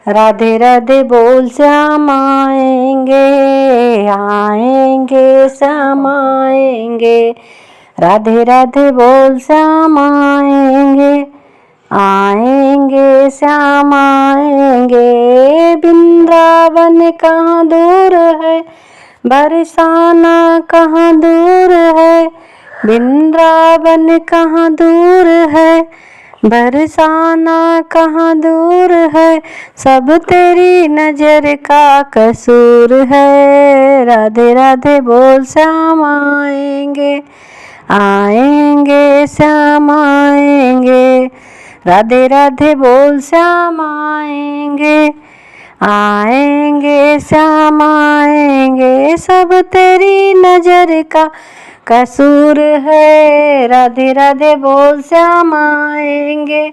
राधे राधे बोल श्याम आएंगे, आएंगे श्याम आएंगे। राधे राधे बोल श्याम आएंगे, आएंगे श्याम आएंगे। वृंदावन कहाँ दूर है, बरसाना कहाँ दूर है। वृंदावन कहाँ दूर है, बरसाना कहाँ दूर है। सब तेरी नजर का कसूर है। राधे राधे बोल श्याम आएंगे, आएंगे श्याम आएंगे। राधे राधे बोल श्याम आएंगे, आएंगे श्याम आएंगे। सब तेरी नजर का कसूर है। राधे राधे बोल श्याम आएंगे,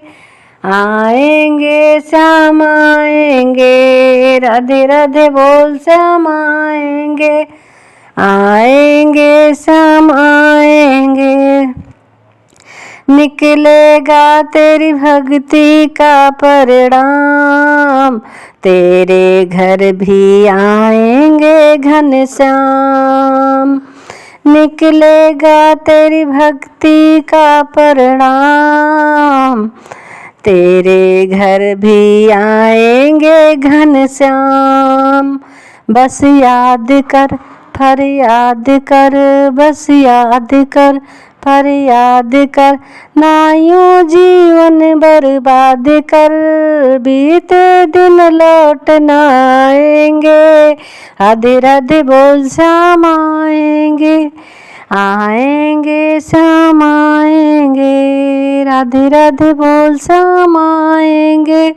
आएंगे श्याम आएंगे। राधे राधे बोल श्याम आएंगे, आएंगे श्याम आएंगे। निकलेगा तेरी भक्ति का परिणाम, तेरे घर भी आएंगे घनश्याम। निकलेगा तेरी भक्ति का परिणाम, तेरे घर भी आएंगे घनश्याम। बस याद कर फरियाद कर, बस याद कर फरियाद कर। ना यूं जीवन बर्बाद कर, बीते दिन लौट न आएंगे। राधे राधे बोल श्याम आएंगे, आएंगे श्याम आएंगे। राधे राधे बोल श्याम आएंगे,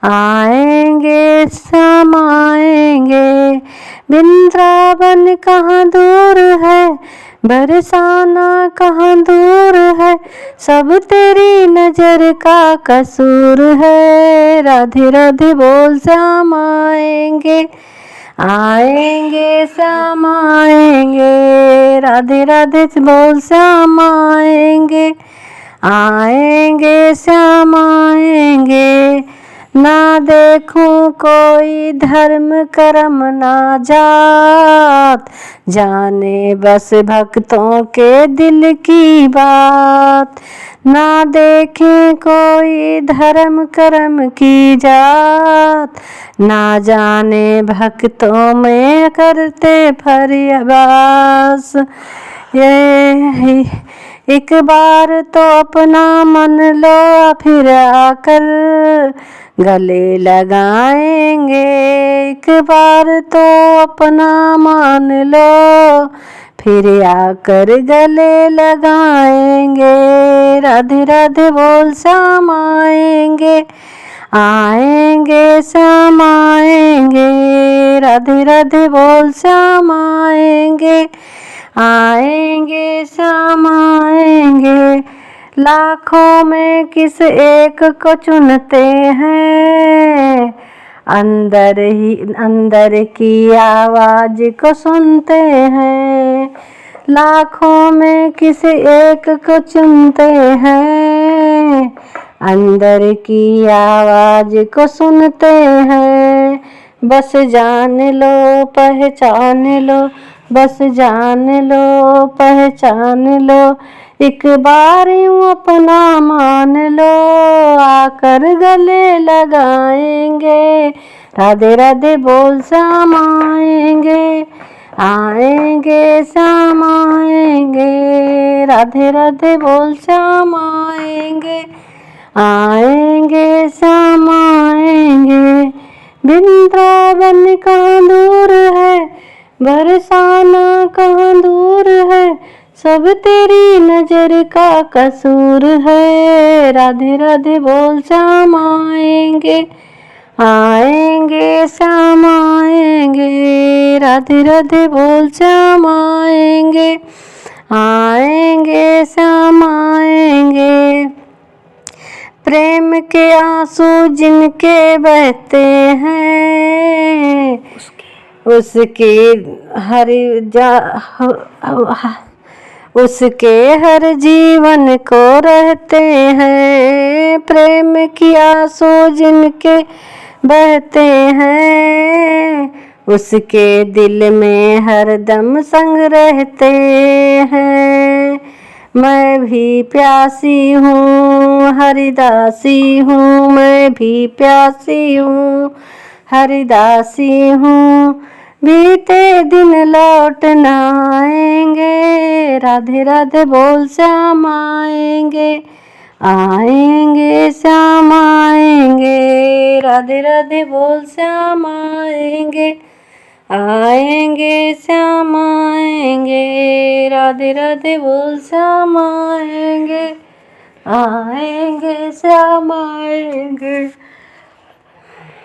आएंगे श्याम आएंगे। वृंदावन कहाँ दूर है, बरसाना कहाँ दूर है। सब तेरी नजर का कसूर है। राधे राधे बोल श्याम आएंगे, आएंगे श्याम आएंगे। राधे राधे बोल श्याम आएंगे, आएंगे श्याम आएंगे। ना देखूं कोई धर्म कर्म ना जात, जाने बस भक्तों के दिल की बात। ना देखें कोई धर्म कर्म की जात, ना जाने भक्तों में करते फरियाबास। ये एक बार तो अपना मन लो, फिर आकर गले लगाएंगे। एक बार तो अपना मान लो, फिर आकर गले लगाएंगे। राधे राधे बोल श्याम आएंगे, आएंगे श्याम आएंगे। राधे राधे बोल श्याम आएंगे, आएंगे श्याम आएंगे। लाखों में किस एक को चुनते हैं, अंदर की आवाज को सुनते हैं। लाखों में किस एक को चुनते हैं, अंदर की आवाज को सुनते हैं। बस जान लो पहचान लो, बस जान लो पहचान लो। एक बार यूं अपना मान लो, आकर गले लगाएंगे। राधे राधे बोल श्याम आएंगे, आएंगे श्याम आएंगे। राधे राधे बोल श्याम आएंगे, आएंगे श्याम आएंगे। वृंदावन कहाँ दूर है, बरसाना कहाँ दूर है। सब तेरी नजर का कसूर है। राधे राधे बोल श्याम आएंगे, आएंगे श्याम आएंगे। राधे राधे बोल श्याम आएंगे, आएंगे श्याम आएंगे। प्रेम के आंसू जिनके बहते हैं, उसके हर जीवन को रहते हैं। प्रेम की आंसू जिनके बहते हैं, उसके दिल में हरदम संग रहते हैं। मैं भी प्यासी हूँ हरिदासी हूँ, मैं भी प्यासी हूँ हरिदासी हूँ। बीते दिन लौट न आएंगे, राधे राधे बोल श्याम आएंगे। आएंगे श्याम आएंगे, राधे राधे बोल श्याम आएंगे। आएंगे श्याम आएंगे, राधे राधे बोल श्याम आएंगे। आएंगे श्याम आएंगे।